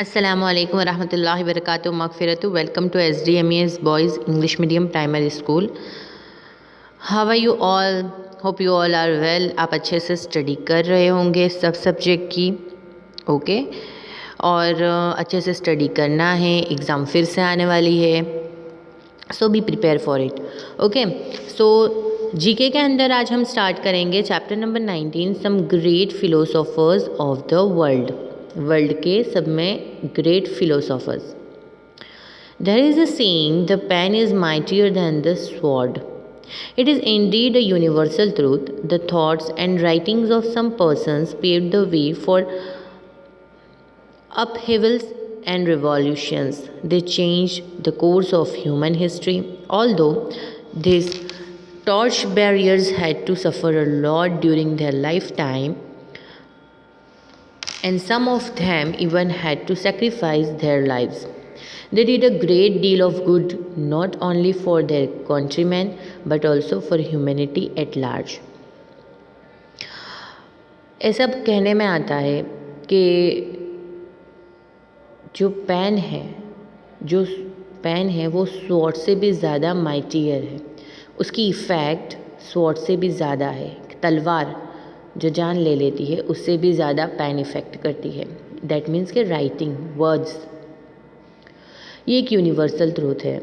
अस्सलामुअलैकुम वरहमतुल्लाहि वबरकातुहू मगफिरतु। Welcome to SDMES boys English medium primary school. How are you all? Hope you all are well. आप अच्छे से स्टडी कर रहे होंगे सब सब्जेक्ट की, ओके और अच्छे से स्टडी करना है। एग्ज़ाम फिर से आने वाली है, so be prepare for it. Okay, so GK के अंदर आज हम स्टार्ट करेंगे chapter number 19, some great philosophers of the world. World के सब में great philosophers. There is a saying, the pen is mightier than the sword. It is indeed a universal truth. The thoughts and writings of some persons paved the way for upheavals and revolutions. They changed the course of human history. Although these torch barriers had to suffer a lot during their lifetime, and some of them even had to sacrifice their lives. They did a great deal of good not only for their countrymen but also for humanity at large. ऐसा कहने में आता है कि जो pen है वो sword से भी ज़्यादा माइटियर है। उसकी इफ़ेक्ट स्वॉर्ड से भी ज़्यादा है। तलवार जो जान ले लेती है उससे भी ज़्यादा पेन इफ़ेक्ट करती है। दैट मीन्स के राइटिंग वर्ड्स, ये एक यूनिवर्सल ट्रूथ है।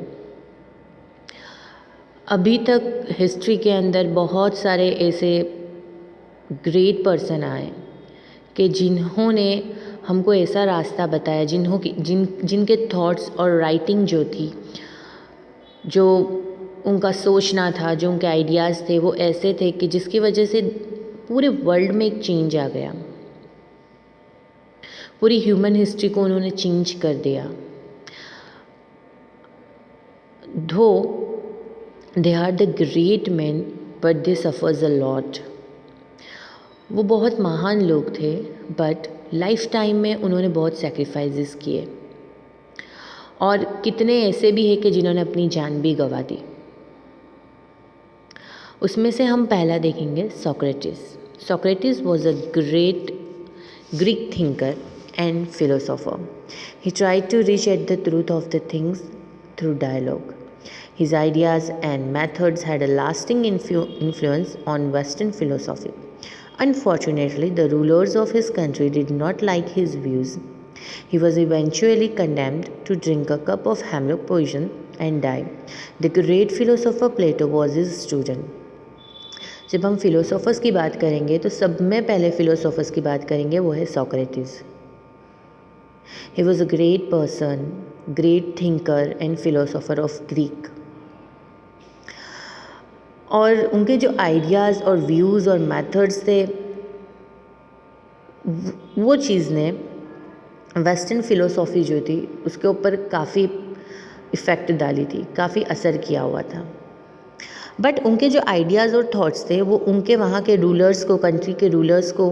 अभी तक हिस्ट्री के अंदर बहुत सारे ऐसे ग्रेट पर्सन आए कि जिन्होंने हमको ऐसा रास्ता बताया, जिनके थॉट्स और राइटिंग जो थी, जो उनका सोचना था, जो उनके आइडियाज़ थे, वो ऐसे थे कि जिसकी वजह से पूरे वर्ल्ड में एक चेंज आ गया। पूरी ह्यूमन हिस्ट्री को उन्होंने चेंज कर दिया। Though they are the great men, but they suffers a lot. वो बहुत महान लोग थे, बट लाइफ टाइम में उन्होंने बहुत सेक्रीफाइसेस किए। और कितने ऐसे भी हैं कि जिन्होंने अपनी जान भी गंवा दी। उसमें से हम पहला देखेंगे Socrates. Socrates was a great Greek thinker and philosopher. He tried to reach at the truth of the things through dialogue. His ideas and methods had a lasting influence on Western philosophy. Unfortunately, the rulers of his country did not like his views. He was eventually condemned to drink a cup of hemlock poison and die. The great philosopher Plato was his student. जब हम philosophers की बात करेंगे तो सब में पहले philosophers की बात करेंगे, वो है Socrates. He was a great person, great thinker and philosopher of Greek. और उनके जो आइडियाज़ और व्यूज़ और मेथड्स थे, वो चीज़ ने वेस्टर्न फ़िलोसॉफ़ी जो थी उसके ऊपर काफ़ी इफ़ेक्ट डाली थी, काफ़ी असर किया हुआ था। बट उनके जो आइडियाज़ और थॉट्स थे वो उनके वहाँ के रूलर्स को, कंट्री के रूलर्स को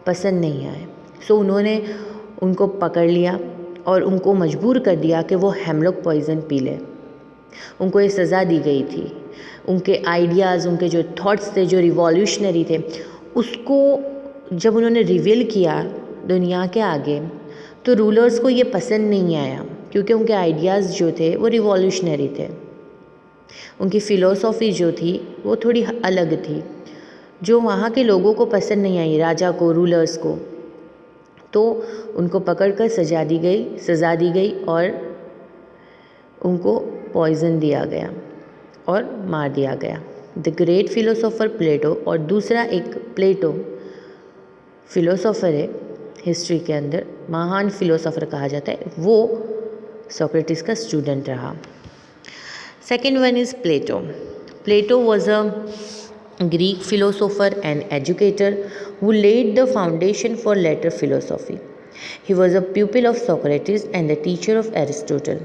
पसंद नहीं आए। सो उन्होंने उनको पकड़ लिया और उनको मजबूर कर दिया कि वो हेमलॉक पॉइज़न पी ले। उनको ये सज़ा दी गई थी। उनके आइडियाज़, उनके जो थॉट्स थे, जो रिवॉल्यूशनरी थे, उसको जब उन्होंने रिवील किया दुनिया के आगे तो रूलर्स को ये पसंद नहीं आया, क्योंकि उनके आइडियाज़ जो थे वो रिवॉल्यूशनरी थे। उनकी फ़िलोसॉफ़ी जो थी वो थोड़ी अलग थी, जो वहाँ के लोगों को पसंद नहीं आई, राजा को, रूलर्स को। तो उनको पकड़कर सज़ा दी गई और उनको पॉइज़न दिया गया और मार दिया गया। द ग्रेट फिलोसोफर प्लेटो, और दूसरा एक प्लेटो फिलोसोफर है हिस्ट्री के अंदर, महान फिलोसोफर कहा जाता है, वो सोक्रेटिस का स्टूडेंट रहा। Second one is Plato. Plato was a Greek philosopher and educator who laid the foundation for later philosophy. He was a pupil of Socrates and the teacher of Aristotle.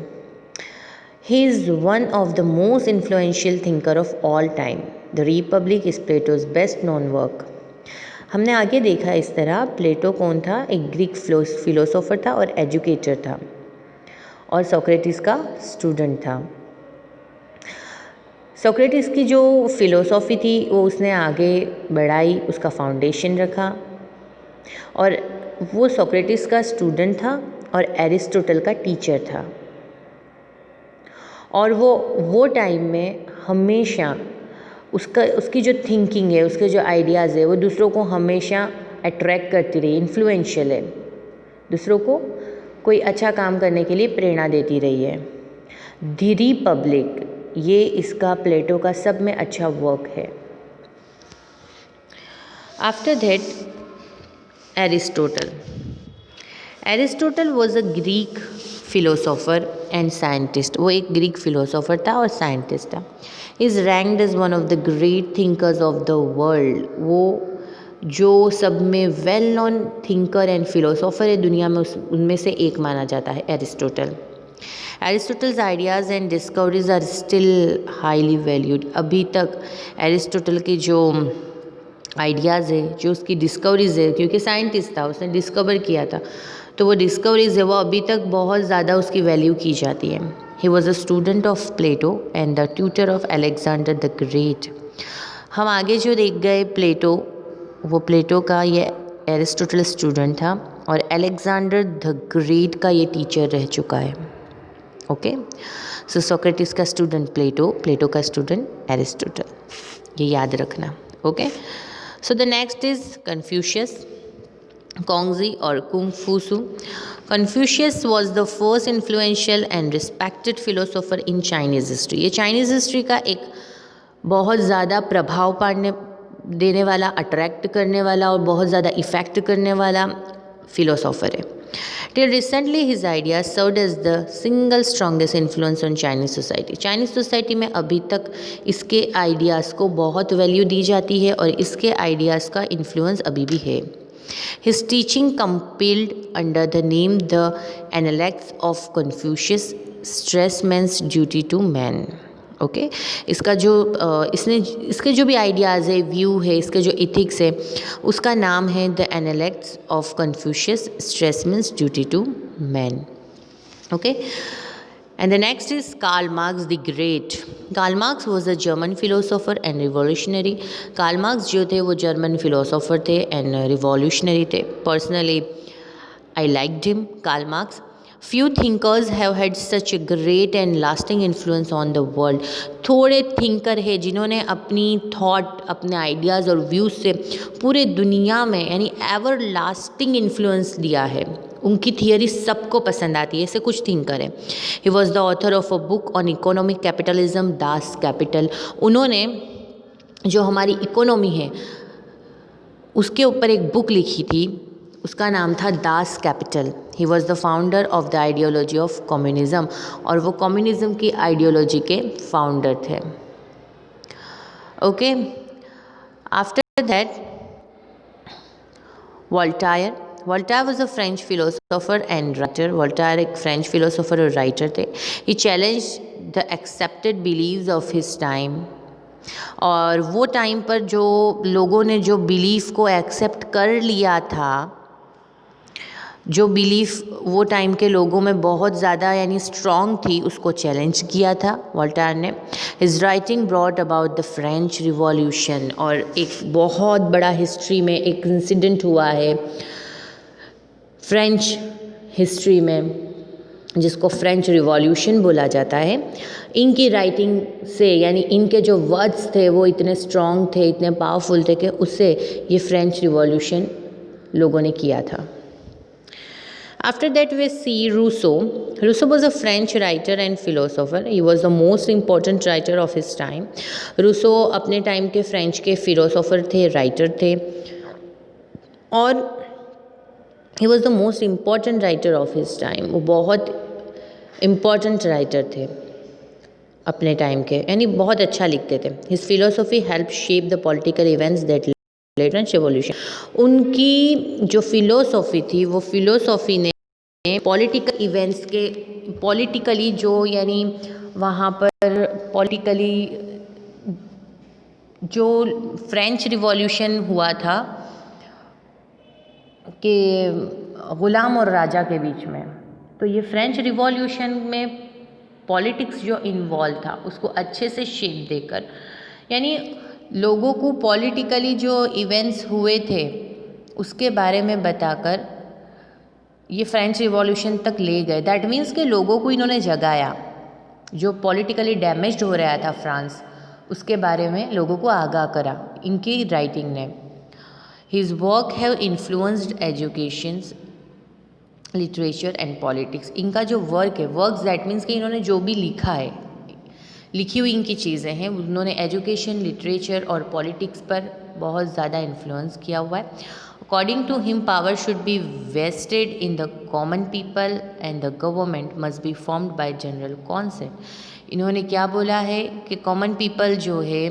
He is one of the most influential thinker of all time. The Republic is Plato's best known work. हमने आगे देखा इस तरह प्लेटो कौन था, एक Greek philosopher था और एजुकेटर था और सोक्रेटिस का स्टूडेंट था। सोक्रेटिस की जो फ़िलोसॉफ़ी थी वो उसने आगे बढ़ाई, उसका फाउंडेशन रखा, और वो सोक्रेटिस का स्टूडेंट था और एरिस्टोटल का टीचर था। और वो टाइम में हमेशा उसकी जो थिंकिंग है, उसके जो आइडियाज़ है, वो दूसरों को हमेशा अट्रैक्ट करती रही, इन्फ्लुएंशियल है, दूसरों को कोई अच्छा काम करने के लिए प्रेरणा देती रही है। द रिपब्लिक, ये इसका प्लेटो का सब में अच्छा वर्क है। After that Aristotle was a Greek philosopher and scientist. वो एक ग्रीक फिलोसोफर था और साइंटिस्ट था। Is ranked as one of the great thinkers of the world. वो जो सब में well known thinker and philosopher है दुनिया में, उनमें से एक माना जाता है Aristotle. Aristotle's ideas and discoveries are still highly valued. अभी तक एरिस्टोटल के जो आइडियाज़ है, जो उसकी डिस्कवरीज है, क्योंकि साइंटिस्ट था, उसने डिस्कवर किया था, तो वो डिस्कवरीज है वो अभी तक बहुत ज़्यादा उसकी वैल्यू की जाती है। He was a student of Plato and the tutor of Alexander the Great. हम आगे जो देख गए प्लेटो, वो प्लेटो का ये एरिस्टोटल स्टूडेंट था और अलेक्जेंडर द ग्रेट का ये टीचर रह चुका है। ओके, सो सोक्रेटिस का स्टूडेंट प्लेटो, प्लेटो का स्टूडेंट एरिस्टोटल, ये याद रखना। Okay, so the next is Confucius, Kongzi or Kung-Fu-Su. Confucius was the first influential and respected philosopher in Chinese history. ये Chinese history का एक बहुत ज़्यादा प्रभाव देने वाला, अट्रैक्ट करने वाला और बहुत ज़्यादा इफ़ेक्ट करने वाला फिलोसोफर है। Till recently his ideas served as the single strongest influence on Chinese society. Chinese society में अभी तक इसके आइडियाज़ को बहुत वैल्यू दी जाती है और इसके आइडियाज़ का इन्फ्लुएंस अभी भी है। His teaching compiled under the name the Analects of Confucius stress man's duty to man. Okay, इसका जो इसके जो भी आइडियाज़ है, व्यू है, इसके जो इथिक्स है, उसका नाम है the Analects of Confucius stress means duty to man. Okay, and the next is Karl Marx the Great. Karl Marx was a German philosopher and revolutionary. Karl Marx जो थे वो जर्मन फिलोसोफर थे and revolutionary थे। Personally I liked him, Karl Marx. Few thinkers have had such a great and lasting influence on the world. थोड़े thinker है जिन्होंने अपनी thought, अपने आइडियाज़ और व्यूज़ से पूरे दुनिया में यानी एवर लास्टिंग इन्फ्लुएंस दिया है। उनकी थियरी सबको पसंद आती है, ऐसे कुछ थिंकर है। He was the author of a book on economic capitalism, Das Kapital. उन्होंने जो हमारी इकोनॉमी है उसके ऊपर एक बुक लिखी थी, उसका नाम था Das Kapital. He was the founder of the ideology of communism, और वो कम्युनिज़म की आइडियोलॉजी के फाउंडर थे। Okay, after that Voltaire was a French philosopher and writer. Voltaire एक फ्रेंच फिलोसोफर और राइटर थे। He challenge the accepted beliefs of his time. और वो टाइम पर जो लोगों ने जो बिलीफ को एक्सेप्ट कर लिया था, जो बिलीफ वो टाइम के लोगों में बहुत ज़्यादा यानी स्ट्रॉन्ग थी, उसको चैलेंज किया था वोल्टायर ने। His writing brought about the French revolution, और एक बहुत बड़ा हिस्ट्री में एक इंसिडेंट हुआ है फ्रेंच हिस्ट्री में जिसको फ्रेंच रिवॉल्यूशन बोला जाता है। इनकी राइटिंग से यानी इनके जो वर्ड्स थे वो इतने स्ट्रॉन्ग थे, इतने पावरफुल थे कि उससे ये फ्रेंच रिवॉल्यूशन लोगों ने किया था। After that we see Rousseau. Rousseau was a French writer and philosopher. He was the most important writer of his time. Rousseau अपने टाइम के फ्रेंच के फिलोसोफर थे, राइटर थे, और he was the most important writer of his time. वो बहुत important writer थे अपने टाइम के, यानी बहुत अच्छा लिखते थे। His philosophy helped shape the political events that French Revolution. उनकी जो फिलोसॉफी थी वो फिलोसॉफी ने पॉलिटिकल इवेंट्स के पॉलिटिकली जो यानी वहाँ पर पॉलिटिकली जो फ्रेंच रिवॉल्यूशन हुआ था कि ग़ुलाम और राजा के बीच में, तो ये फ्रेंच रिवॉल्यूशन में पॉलिटिक्स जो इन्वॉल्व था उसको अच्छे से शेप देकर, यानी लोगों को पॉलिटिकली जो इवेंट्स हुए थे उसके बारे में बताकर ये फ्रेंच रिवॉल्यूशन तक ले गए। दैट मीन्स कि लोगों को इन्होंने जगाया, जो पॉलिटिकली डैमेज्ड हो रहा था फ्रांस, उसके बारे में लोगों को आगाह करा इनकी राइटिंग ने। His work have influenced educations, literature and politics. इनका जो वर्क है, वर्क्स दैट मीन्स कि इन्होंने जो भी लिखा है, लिखी हुई इनकी चीज़ें हैं, उन्होंने एजुकेशन, लिटरेचर और पॉलिटिक्स पर बहुत ज़्यादा इन्फ्लुएंस किया हुआ है। According to him power should be vested in the common people and the government must be formed by general consent. इन्होंने क्या बोला है कि कॉमन पीपल जो है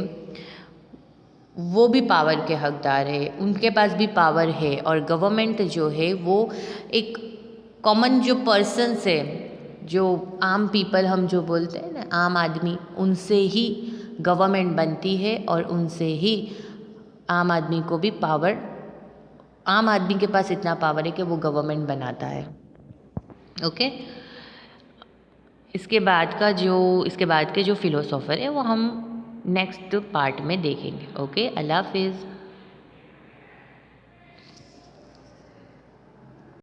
वो भी पावर के हकदार है, उनके पास भी पावर है, और गवर्नमेंट जो है वो एक कॉमन जो पर्सन्स है, जो आम पीपल हम जो बोलते हैं ना, आम आदमी, उनसे ही गवर्नमेंट बनती है और उनसे ही आम आदमी को भी पावर, आम आदमी के पास इतना पावर है कि वो गवर्नमेंट बनाता है। ओके, इसके बाद के जो फिलोसोफर है वो हम नेक्स्ट पार्ट में देखेंगे। ओके, अल्लाह हाफिज़।